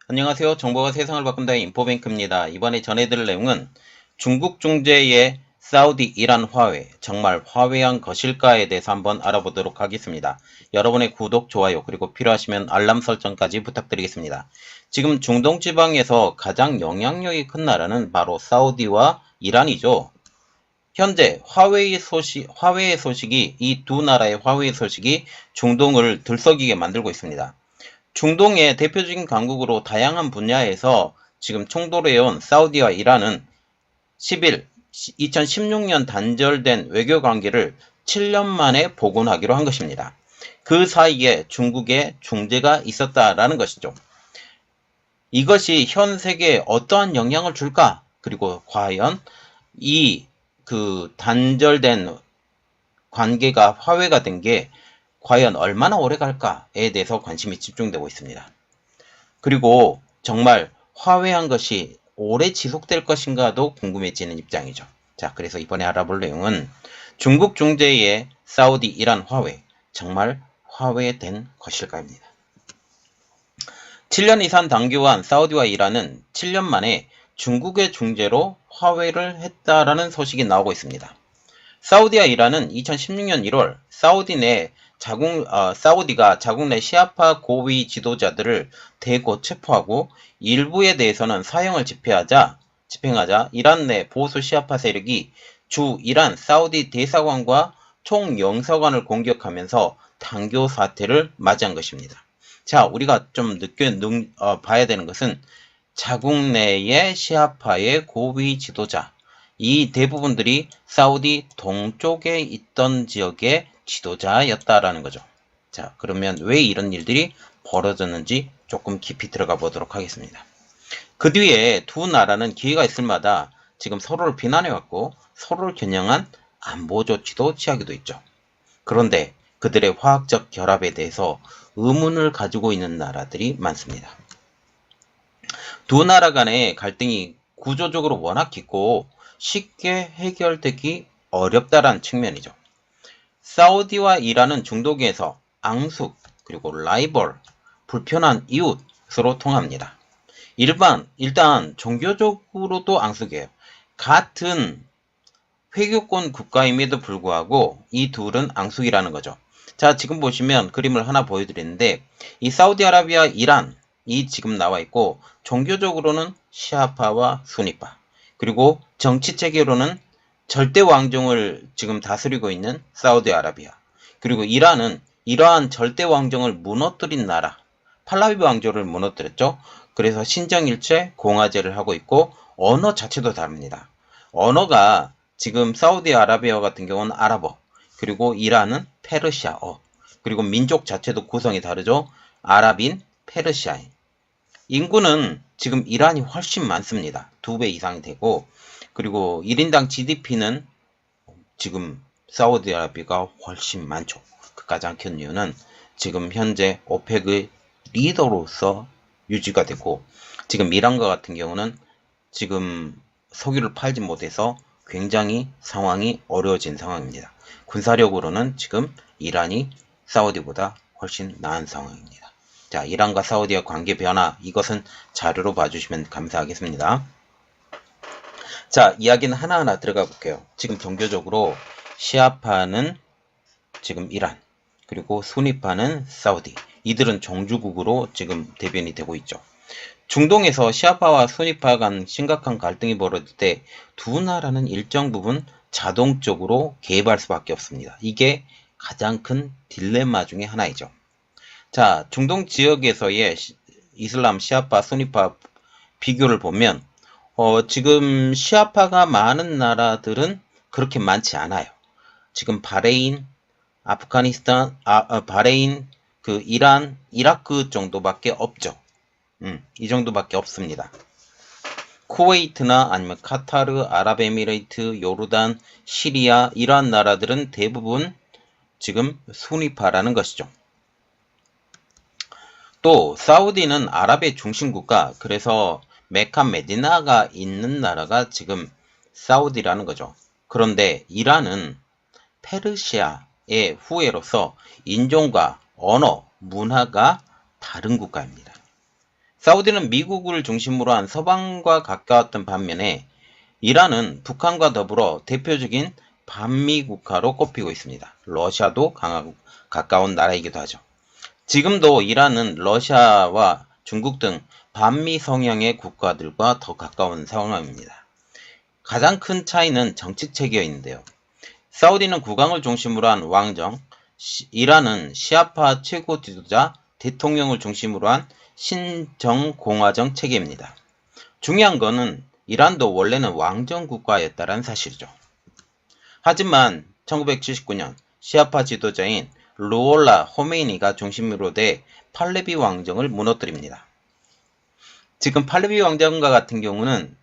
안녕하세요. 정보가 세상을 바꾼다의 인포뱅크입니다. 이번에 전해드릴 내용은 중국 중재의 사우디, 이란, 화웨이, 정말 화웨이한 것일까에 대해서 한번 알아보도록 하겠습니다. 여러분의 구독, 좋아요, 그리고 필요하시면 알람 설정까지 부탁드리겠습니다. 지금 중동 지방에서 가장 영향력이 큰 나라는 바로 사우디와 이란이죠. 현재 화웨이의 소식이 이 두 나라의 화웨이 소식이 중동을 들썩이게 만들고 있습니다. 중동의 대표적인 강국으로 다양한 분야에서 지금 충돌해온 사우디와 이란은 10일 2016년 단절된 외교 관계를 7년 만에 복원하기로 한 것입니다. 그 사이에 중국의 중재가 있었다라는 것이죠. 이것이 현 세계에 어떠한 영향을 줄까? 그리고 과연 이 단절된 관계가 화해가 된 게 과연 얼마나 오래 갈까에 대해서 관심이 집중되고 있습니다. 그리고 정말 화해한 것이 오래 지속될 것인가도 궁금해지는 입장이죠. 자, 그래서 이번에 알아볼 내용은 중국 중재의 사우디, 이란 화해, 정말 화해된 것일까입니다. 7년 이상 단교한 사우디와 이란은 7년 만에 중국의 중재로 화해를 했다라는 소식이 나오고 있습니다. 사우디와 이란은 2016년 1월 사우디가 자국 내 시아파 고위 지도자들을 대거 체포하고 일부에 대해서는 사형을 집행하자 이란 내 보수 시아파 세력이 주 이란 사우디 대사관과 총영사관을 공격하면서 단교 사태를 맞이한 것입니다. 자, 우리가 좀 봐야 되는 것은 자국 내의 시아파의 고위 지도자, 이 대부분들이 사우디 동쪽에 있던 지역의 지도자였다라는 거죠. 자, 그러면 왜 이런 일들이 벌어졌는지 조금 깊이 들어가 보도록 하겠습니다. 그 뒤에 두 나라는 기회가 있을 마다 지금 서로를 비난해왔고 서로를 겨냥한 안보 조치도 취하기도 있죠. 그런데 그들의 화학적 결합에 대해서 의문을 가지고 있는 나라들이 많습니다. 두 나라 간의 갈등이 구조적으로 워낙 깊고 쉽게 해결되기 어렵다라는 측면이죠. 사우디와 이란은 중동에서 앙숙, 그리고 라이벌, 불편한 이웃으로 통합니다. 일단 종교적으로도 앙숙이에요. 같은 회교권 국가임에도 불구하고 이 둘은 앙숙이라는 거죠. 자, 지금 보시면 그림을 하나 보여드리는데 이 사우디아라비아, 이란이 지금 나와 있고 종교적으로는 시아파와 수니파, 그리고 정치체계로는 절대 왕정을 지금 다스리고 있는 사우디아라비아, 그리고 이란은 이러한 절대 왕정을 무너뜨린 나라, 팔라비 왕조를 무너뜨렸죠. 그래서 신정일체 공화제를 하고 있고 언어 자체도 다릅니다. 언어가 지금 사우디아라비아 같은 경우는 아랍어, 그리고 이란은 페르시아어, 그리고 민족 자체도 구성이 다르죠. 아랍인, 페르시아인. 인구는 지금 이란이 훨씬 많습니다. 2배 이상이 되고, 그리고 1인당 GDP는 지금 사우디아라비아가 훨씬 많죠. 그 가장 큰 이유는 지금 현재 오펙의 리더로서 유지가 되고, 지금 이란과 같은 경우는 지금 석유를 팔지 못해서 굉장히 상황이 어려워진 상황입니다. 군사력으로는 지금 이란이 사우디보다 훨씬 나은 상황입니다. 자, 이란과 사우디의 관계 변화, 이것은 자료로 봐주시면 감사하겠습니다. 자, 이야기는 하나하나 들어가 볼게요. 지금 종교적으로 시아파는 지금 이란, 그리고 수니파는 사우디, 이들은 종주국으로 지금 대변이 되고 있죠. 중동에서 시아파와 수니파 간 심각한 갈등이 벌어질 때 두 나라는 일정 부분 자동적으로 개입할 수밖에 없습니다. 이게 가장 큰 딜레마 중에 하나이죠. 자, 중동 지역에서의 이슬람 시아파, 수니파 비교를 보면 지금 시아파가 많은 나라들은 그렇게 많지 않아요. 지금 바레인, 아프가니스탄, 바레인, 이란, 이라크 정도밖에 없죠. 이 정도밖에 없습니다. 쿠웨이트나 아니면 카타르, 아랍에미레이트, 요르단, 시리아 이러한 나라들은 대부분 지금 수니파라는 것이죠. 또 사우디는 아랍의 중심국가, 그래서 메카 메디나가 있는 나라가 지금 사우디라는 거죠. 그런데 이란은 페르시아의 후예로서 인종과 언어, 문화가 다른 국가입니다. 사우디는 미국을 중심으로 한 서방과 가까웠던 반면에 이란은 북한과 더불어 대표적인 반미 국가로 꼽히고 있습니다. 러시아도 가까운 나라이기도 하죠. 지금도 이란은 러시아와 중국 등 반미 성향의 국가들과 더 가까운 상황입니다. 가장 큰 차이는 정치 체계인데요. 사우디는 국왕을 중심으로 한 왕정, 이란은 시아파 최고 지도자, 대통령을 중심으로 한 신정공화정 체계입니다. 중요한 것은 이란도 원래는 왕정 국가였다는 사실이죠. 하지만 1979년 시아파 지도자인 루올라 호메이니가 중심으로 돼 팔레비 왕정을 무너뜨립니다. 지금 팔레비 왕정과 같은 경우는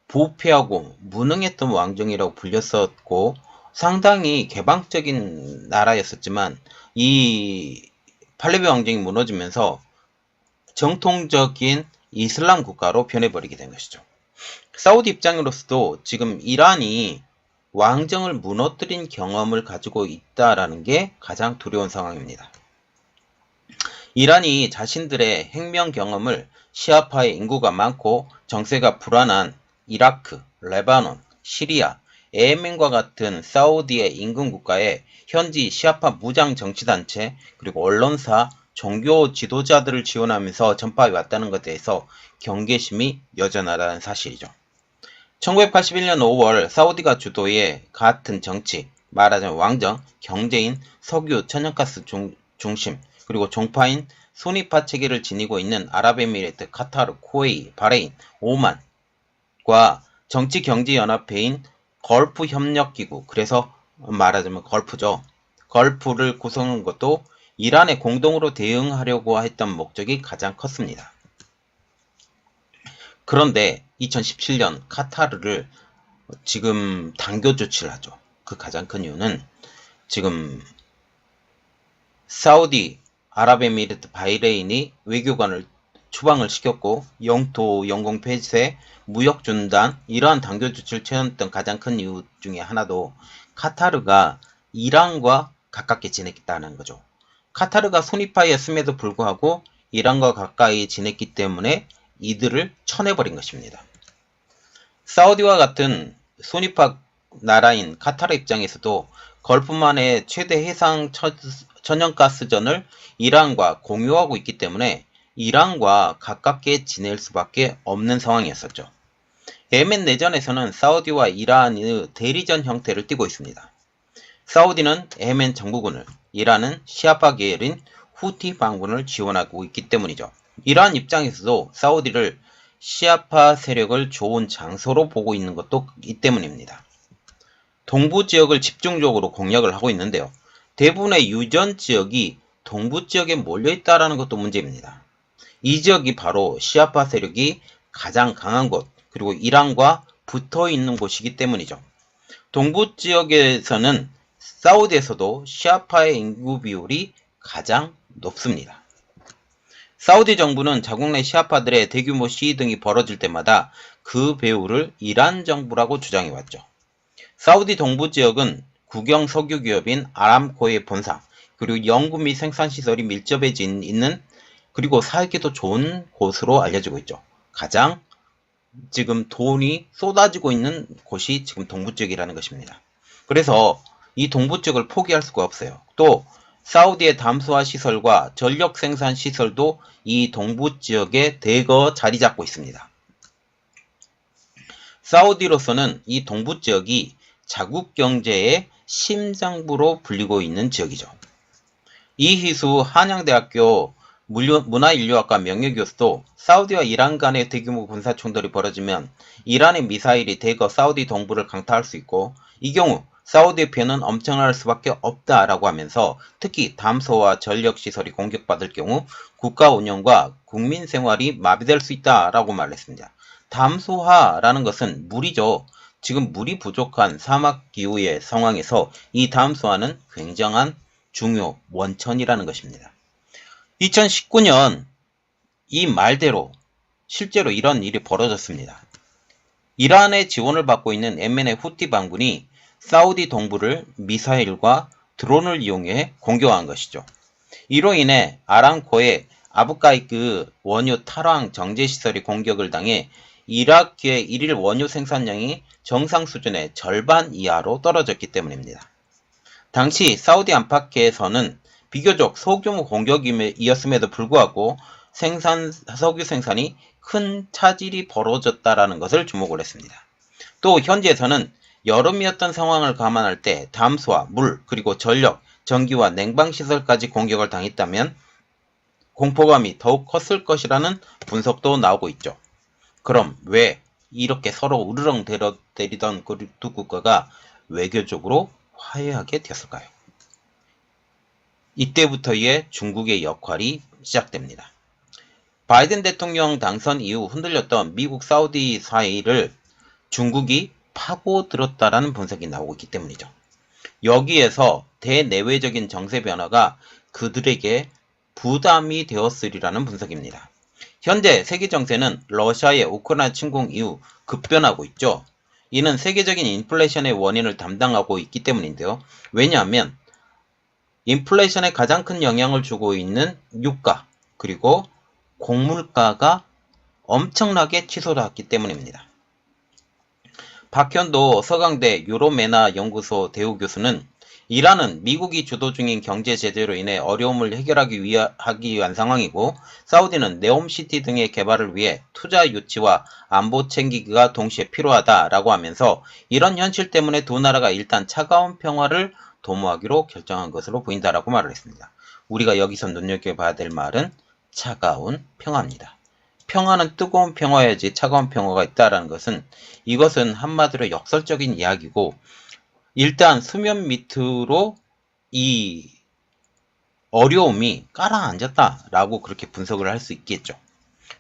부패하고 무능했던 왕정이라고 불렸었고 상당히 개방적인 나라였었지만 이 팔레비 왕정이 무너지면서 정통적인 이슬람 국가로 변해버리게 된 것이죠. 사우디 입장으로서도 지금 이란이 왕정을 무너뜨린 경험을 가지고 있다라는 게 가장 두려운 상황입니다. 이란이 자신들의 혁명 경험을 시아파의 인구가 많고 정세가 불안한 이라크, 레바논, 시리아, 예멘과 같은 사우디의 인근 국가에 현지 시아파 무장 정치단체 그리고 언론사, 종교 지도자들을 지원하면서 전파해 왔다는 것에 대해서 경계심이 여전하다는 사실이죠. 1981년 5월 사우디가 주도의 같은 정치, 말하자면 왕정, 경제인, 석유, 천연가스 중심, 그리고 종파인 순위파 체계를 지니고 있는 아랍에미레이트, 카타르, 쿠웨이, 바레인, 오만과 정치-경제연합회인 걸프협력기구, 그래서 말하자면 걸프죠. 걸프를 구성한 것도 이란에 공동으로 대응하려고 했던 목적이 가장 컸습니다. 그런데 2017년 카타르를 지금 단교 조치를 하죠. 그 가장 큰 이유는 지금 사우디, 아랍에미리트, 바이레인이 외교관을 추방을 시켰고 영토 영공 폐쇄, 무역 중단 이러한 단교 조치를 취했던 가장 큰 이유 중에 하나도 카타르가 이란과 가깝게 지냈다는 거죠. 카타르가 순위파였음에도 불구하고 이란과 가까이 지냈기 때문에 이들을 쳐내버린 것입니다. 사우디와 같은 순위파 나라인 카타르 입장에서도 걸프만의 최대 해상 천연가스전을 이란과 공유하고 있기 때문에 이란과 가깝게 지낼 수밖에 없는 상황이었었죠. 예멘 내전에서는 사우디와 이란의 대리전 형태를 띠고 있습니다. 사우디는 예멘 정부군을, 이란은 시아파 계열인 후티 반군을 지원하고 있기 때문이죠. 이러한 입장에서도 사우디를 시아파 세력을 좋은 장소로 보고 있는 것도 이 때문입니다. 동부 지역을 집중적으로 공략을 하고 있는데요. 대부분의 유전 지역이 동부 지역에 몰려있다는 것도 문제입니다. 이 지역이 바로 시아파 세력이 가장 강한 곳, 그리고 이란과 붙어있는 곳이기 때문이죠. 동부 지역에서는 사우디에서도 시아파의 인구 비율이 가장 높습니다. 사우디 정부는 자국 내 시아파들의 대규모 시위 등이 벌어질 때마다 그 배후를 이란 정부라고 주장해왔죠. 사우디 동부 지역은 국영 석유 기업인 아람코의 본사, 그리고 연구 및 생산시설이 밀접해져 있는 그리고 살기도 좋은 곳으로 알려지고 있죠. 가장 지금 돈이 쏟아지고 있는 곳이 지금 동부 지역이라는 것입니다. 그래서 이 동부 지역을 포기할 수가 없어요. 또 사우디의 담수화 시설과 전력 생산 시설도 이 동부 지역에 대거 자리 잡고 있습니다. 사우디로서는 이 동부 지역이 자국 경제의 심장부로 불리고 있는 지역이죠. 이희수 한양대학교 문화인류학과 명예교수도 사우디와 이란 간의 대규모 군사 충돌이 벌어지면 이란의 미사일이 대거 사우디 동부를 강타할 수 있고 이 경우 사우디의 피해는 엄청날 수밖에 없다라고 하면서 특히 담소와 전력시설이 공격받을 경우 국가 운영과 국민 생활이 마비될 수 있다라고 말했습니다. 담소화라는 것은 물이죠. 지금 물이 부족한 사막기후의 상황에서 이 담소화는 굉장한 중요 원천이라는 것입니다. 2019년 이 말대로 실제로 이런 일이 벌어졌습니다. 이란의 지원을 받고 있는 예멘의 후티 반군이 사우디 동부를 미사일과 드론을 이용해 공격한 것이죠. 이로 인해 아람코의 아부가이크 원유 탈황 정제시설이 공격을 당해 이라크의 일일 원유 생산량이 정상 수준의 절반 이하로 떨어졌기 때문입니다. 당시 사우디 안팎에서는 비교적 소규모 공격이었음에도 불구하고 석유 생산이 큰 차질이 벌어졌다라는 것을 주목을 했습니다. 또 현지에서는 여름이었던 상황을 감안할 때 담수와 물, 그리고 전력, 전기와 냉방시설까지 공격을 당했다면 공포감이 더욱 컸을 것이라는 분석도 나오고 있죠. 그럼 왜 이렇게 서로 우르렁 때리던 두 국가가 외교적으로 화해하게 되었을까요? 이때부터의 중국의 역할이 시작됩니다. 바이든 대통령 당선 이후 흔들렸던 미국 사우디 사이를 중국이 파고들었다라는 분석이 나오고 있기 때문이죠. 여기에서 대내외적인 정세 변화가 그들에게 부담이 되었으리라는 분석입니다. 현재 세계 정세는 러시아의 우크라이나 침공 이후 급변하고 있죠. 이는 세계적인 인플레이션의 원인을 담당하고 있기 때문인데요. 왜냐하면 인플레이션에 가장 큰 영향을 주고 있는 유가, 그리고 곡물가가 엄청나게 치솟았기 때문입니다. 박현도 서강대 유로메나 연구소 대우 교수는 이란은 미국이 주도 중인 경제 제재로 인해 어려움을 해결하기 위한 상황이고, 사우디는 네옴시티 등의 개발을 위해 투자 유치와 안보 챙기기가 동시에 필요하다라고 하면서 이런 현실 때문에 두 나라가 일단 차가운 평화를 도모하기로 결정한 것으로 보인다라고 말을 했습니다. 우리가 여기서 눈여겨봐야 될 말은 차가운 평화입니다. 평화는 뜨거운 평화여야지 차가운 평화가 있다라는 것은, 이것은 한마디로 역설적인 이야기고, 일단 수면 밑으로 이 어려움이 깔아앉았다라고 그렇게 분석을 할 수 있겠죠.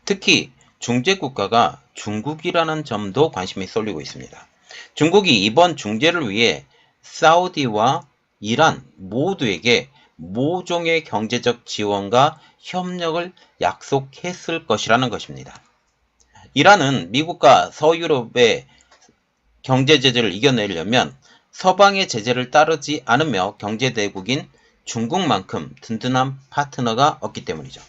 특히 중재국가가 중국이라는 점도 관심이 쏠리고 있습니다. 중국이 이번 중재를 위해 사우디와 이란 모두에게 모종의 경제적 지원과 협력을 약속했을 것이라는 것입니다. 이란은 미국과 서유럽의 경제 제재를 이겨내려면 서방의 제재를 따르지 않으며 경제대국인 중국만큼 든든한 파트너가 없기 때문이죠.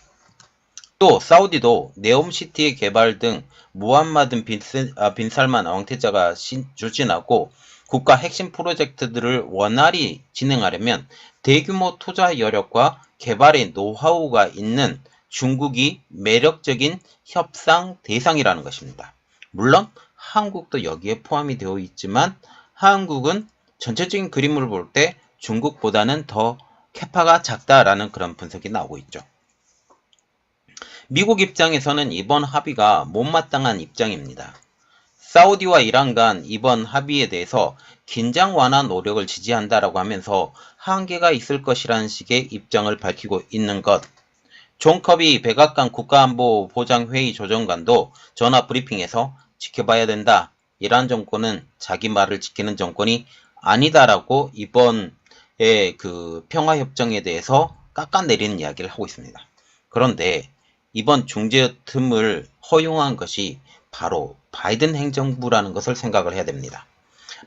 또 사우디도 네옴시티의 개발 등 무함마드 빈 살만 왕태자가 추진하고 국가 핵심 프로젝트들을 원활히 진행하려면 대규모 투자 여력과 개발의 노하우가 있는 중국이 매력적인 협상 대상이라는 것입니다. 물론 한국도 여기에 포함이 되어 있지만 한국은 전체적인 그림을 볼 때 중국보다는 더 캐파가 작다라는 그런 분석이 나오고 있죠. 미국 입장에서는 이번 합의가 못마땅한 입장입니다. 사우디와 이란 간 이번 합의에 대해서 긴장 완화 노력을 지지한다라고 하면서 한계가 있을 것이라는 식의 입장을 밝히고 있는 것. 존 커비 백악관 국가안보보장회의 조정관도 전화 브리핑에서 지켜봐야 된다. 이란 정권은 자기 말을 지키는 정권이 아니다라고 이번의 그 평화협정에 대해서 깎아내리는 이야기를 하고 있습니다. 그런데 이번 중재 틈을 허용한 것이 바로 바이든 행정부라는 것을 생각을 해야 됩니다.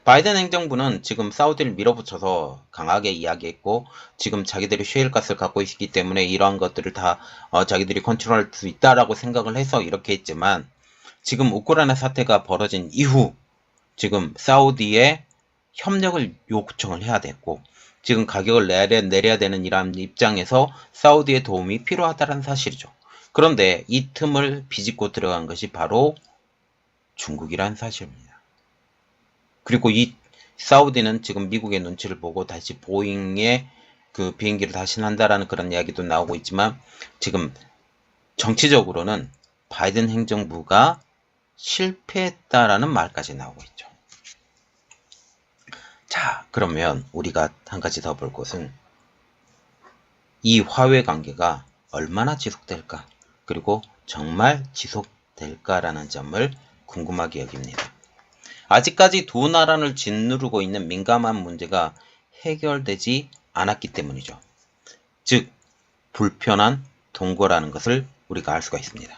바이든 행정부는 지금 사우디를 밀어붙여서 강하게 이야기했고, 지금 자기들이 셰일가스를 갖고 있기 때문에 이러한 것들을 다 자기들이 컨트롤할 수 있다라고 생각을 해서 이렇게 했지만, 지금 우크라이나 사태가 벌어진 이후 지금 사우디에 협력을 요청을 해야 됐고, 지금 가격을 내려야 되는 이런 입장에서 사우디의 도움이 필요하다는 사실이죠. 그런데 이 틈을 비집고 들어간 것이 바로 중국이라는 사실입니다. 그리고 이 사우디는 지금 미국의 눈치를 보고 다시 보잉의 그 비행기를 다시 한다라는 그런 이야기도 나오고 있지만, 지금 정치적으로는 바이든 행정부가 실패했다라는 말까지 나오고 있죠. 자, 그러면 우리가 한 가지 더 볼 것은 이 화해 관계가 얼마나 지속될까, 그리고 정말 지속될까라는 점을 궁금하게 여깁니다. 아직까지 두 나라를 짓누르고 있는 민감한 문제가 해결되지 않았기 때문이죠. 즉, 불편한 동거라는 것을 우리가 알 수가 있습니다.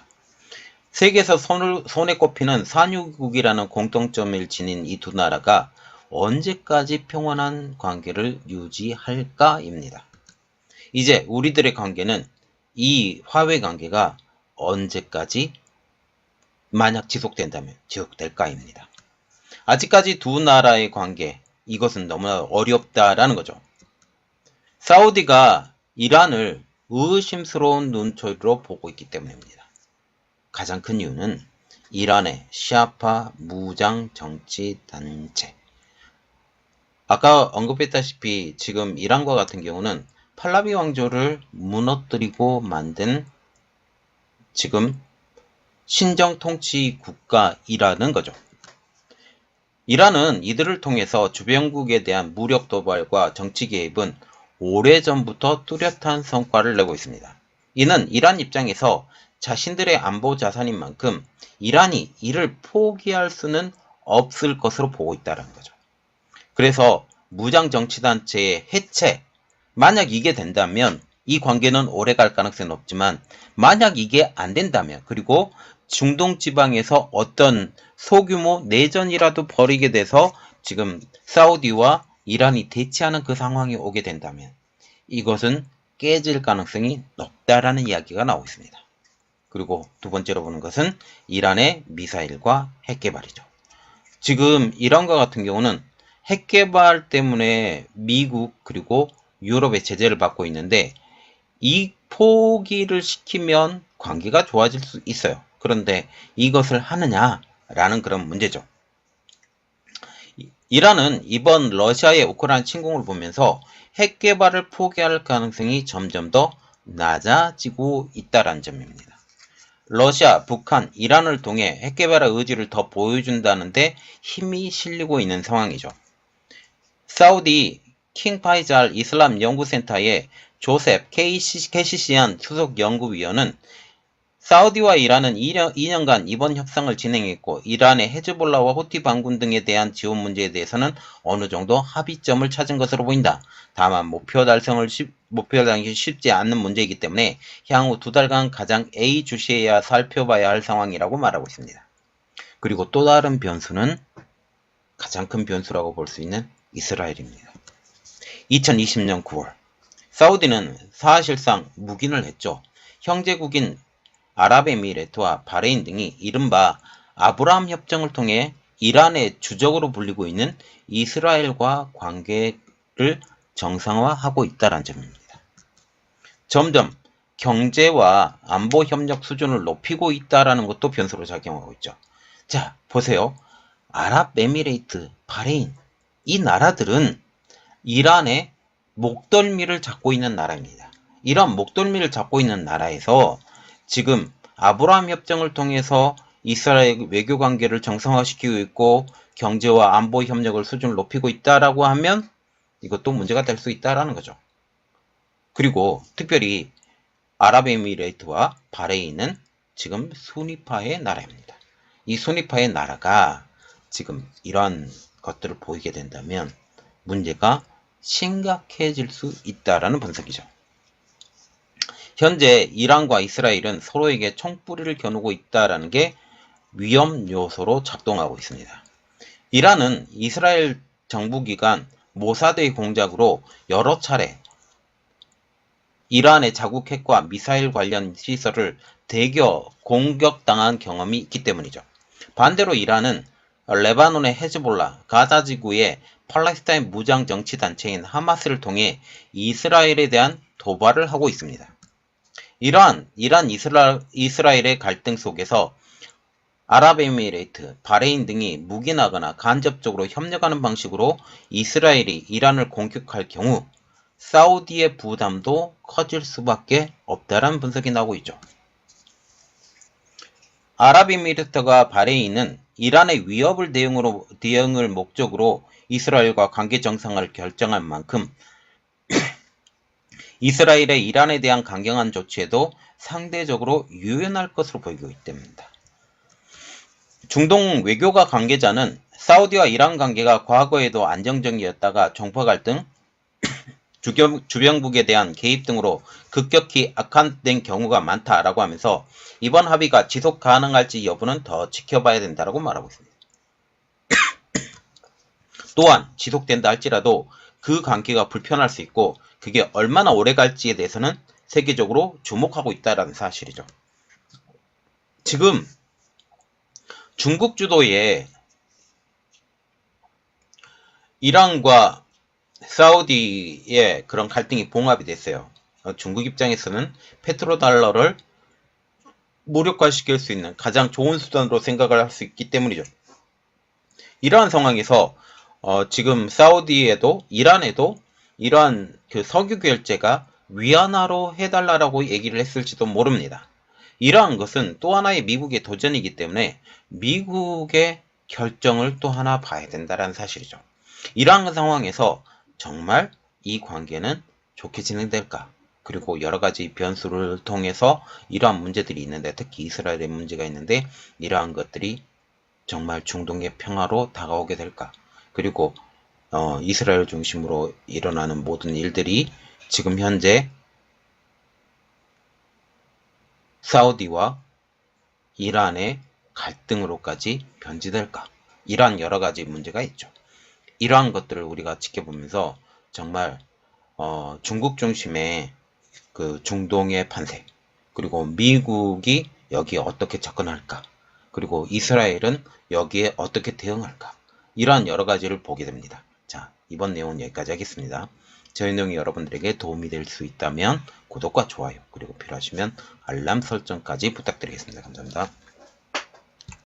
세계에서 손에 꼽히는 산유국이라는 공통점을 지닌 이 두 나라가 언제까지 평온한 관계를 유지할까입니다. 이제 우리들의 관계는 이 화해 관계가 언제까지 만약 지속된다면 지속될까입니다. 아직까지 두 나라의 관계, 이것은 너무나 어렵다라는 거죠. 사우디가 이란을 의심스러운 눈초리로 보고 있기 때문입니다. 가장 큰 이유는 이란의 시아파 무장 정치 단체. 아까 언급했다시피 지금 이란과 같은 경우는 팔라비 왕조를 무너뜨리고 만든 지금 신정 통치 국가이라는 거죠. 이란은 이들을 통해서 주변국에 대한 무력 도발과 정치 개입은 오래전부터 뚜렷한 성과를 내고 있습니다. 이는 이란 입장에서 자신들의 안보 자산인 만큼 이란이 이를 포기할 수는 없을 것으로 보고 있다는 거죠. 그래서 무장정치단체의 해체, 만약 이게 된다면 이 관계는 오래 갈 가능성이 높지만 만약 이게 안 된다면, 그리고 중동 지방에서 어떤 소규모 내전이라도 벌이게 돼서 지금 사우디와 이란이 대치하는 그 상황이 오게 된다면 이것은 깨질 가능성이 높다라는 이야기가 나오고 있습니다. 그리고 두 번째로 보는 것은 이란의 미사일과 핵 개발이죠. 지금 이란과 같은 경우는 핵 개발 때문에 미국 그리고 유럽의 제재를 받고 있는데 이 포기를 시키면 관계가 좋아질 수 있어요. 그런데 이것을 하느냐라는 그런 문제죠. 이란은 이번 러시아의 우크라이나 침공을 보면서 핵 개발을 포기할 가능성이 점점 더 낮아지고 있다는 점입니다. 러시아, 북한, 이란을 통해 핵 개발의 의지를 더 보여준다는데 힘이 실리고 있는 상황이죠. 사우디 킹 파이잘 이슬람 연구센터의 조셉 케시시안 수석 연구위원은 사우디와 이란은 2년간 이번 협상을 진행했고 이란의 헤즈볼라와 호티 반군 등에 대한 지원 문제에 대해서는 어느 정도 합의점을 찾은 것으로 보인다. 다만 목표 달성이 쉽지 않는 문제이기 때문에 향후 2달간 가장 애주시해야 살펴봐야 할 상황이라고 말하고 있습니다. 그리고 또 다른 변수는 가장 큰 변수라고 볼 수 있는 이스라엘입니다. 2020년 9월 사우디는 사실상 묵인을 했죠. 형제국인 아랍에미레트와 바레인 등이 이른바 아브라함 협정을 통해 이란의 주적으로 불리고 있는 이스라엘과 관계를 정상화하고 있다는 점입니다. 점점 경제와 안보 협력 수준을 높이고 있다는 것도 변수로 작용하고 있죠. 자, 보세요. 아랍에미레이트, 바레인, 이 나라들은 이란의 목덜미를 잡고 있는 나라입니다. 이런 목덜미를 잡고 있는 나라에서 지금 아브라함 협정을 통해서 이스라엘 외교 관계를 정상화시키고 있고 경제와 안보 협력을 수준을 높이고 있다라고 하면 이것도 문제가 될 수 있다라는 거죠. 그리고 특별히 아랍에미레이트와 바레인은 지금 수니파의 나라입니다. 이 수니파의 나라가 지금 이런 것들을 보이게 된다면 문제가 심각해질 수 있다라는 분석이죠. 현재 이란과 이스라엘은 서로에게 총뿌리를 겨누고 있다는 게 위험 요소로 작동하고 있습니다. 이란은 이스라엘 정부기관 모사드의 공작으로 여러 차례 이란의 자국 핵과 미사일 관련 시설을 대거 공격당한 경험이 있기 때문이죠. 반대로 이란은 레바논의 헤즈볼라, 가자 지구의 팔레스타인 무장 정치 단체인 하마스를 통해 이스라엘에 대한 도발을 하고 있습니다. 이란 이스라엘의 갈등 속에서 아랍에미레이트, 바레인 등이 묵인하거나 간접적으로 협력하는 방식으로 이스라엘이 이란을 공격할 경우 사우디의 부담도 커질 수밖에 없다라는 분석이 나오고 있죠. 아랍에미리트가 바레인은 이란의 위협을 대응을 목적으로 이스라엘과 관계 정상화를 결정한 만큼 이스라엘의 이란에 대한 강경한 조치에도 상대적으로 유연할 것으로 보이고 있답니다. 중동 외교가 관계자는 사우디와 이란 관계가 과거에도 안정적이었다가 종파 갈등, 주변국에 대한 개입 등으로 급격히 악화된 경우가 많다라고 하면서 이번 합의가 지속 가능할지 여부는 더 지켜봐야 된다라고 말하고 있습니다. 또한 지속된다 할지라도 그 관계가 불편할 수 있고 그게 얼마나 오래 갈지에 대해서는 세계적으로 주목하고 있다는 사실이죠. 지금 중국 주도의 이란과 사우디의 그런 갈등이 봉합이 됐어요. 중국 입장에서는 페트로달러를 무력화시킬 수 있는 가장 좋은 수단으로 생각을 할 수 있기 때문이죠. 이러한 상황에서 지금 사우디에도 이란에도 이러한 그 석유 결제가 위안화로 해달라고 얘기를 했을지도 모릅니다. 이러한 것은 또 하나의 미국의 도전이기 때문에 미국의 결정을 또 하나 봐야 된다는 사실이죠. 이러한 상황에서 정말 이 관계는 좋게 진행될까? 그리고 여러 가지 변수를 통해서 이러한 문제들이 있는데, 특히 이스라엘의 문제가 있는데, 이러한 것들이 정말 중동의 평화로 다가오게 될까? 그리고 이스라엘 중심으로 일어나는 모든 일들이 지금 현재 사우디와 이란의 갈등으로까지 변질될까? 이러한 여러 가지 문제가 있죠. 이러한 것들을 우리가 지켜보면서 정말 중국 중심의 그 중동의 판세, 그리고 미국이 여기에 어떻게 접근할까, 그리고 이스라엘은 여기에 어떻게 대응할까, 이러한 여러 가지를 보게 됩니다. 자, 이번 내용은 여기까지 하겠습니다. 저희 내용이 여러분들에게 도움이 될 수 있다면 구독과 좋아요, 그리고 필요하시면 알람 설정까지 부탁드리겠습니다. 감사합니다.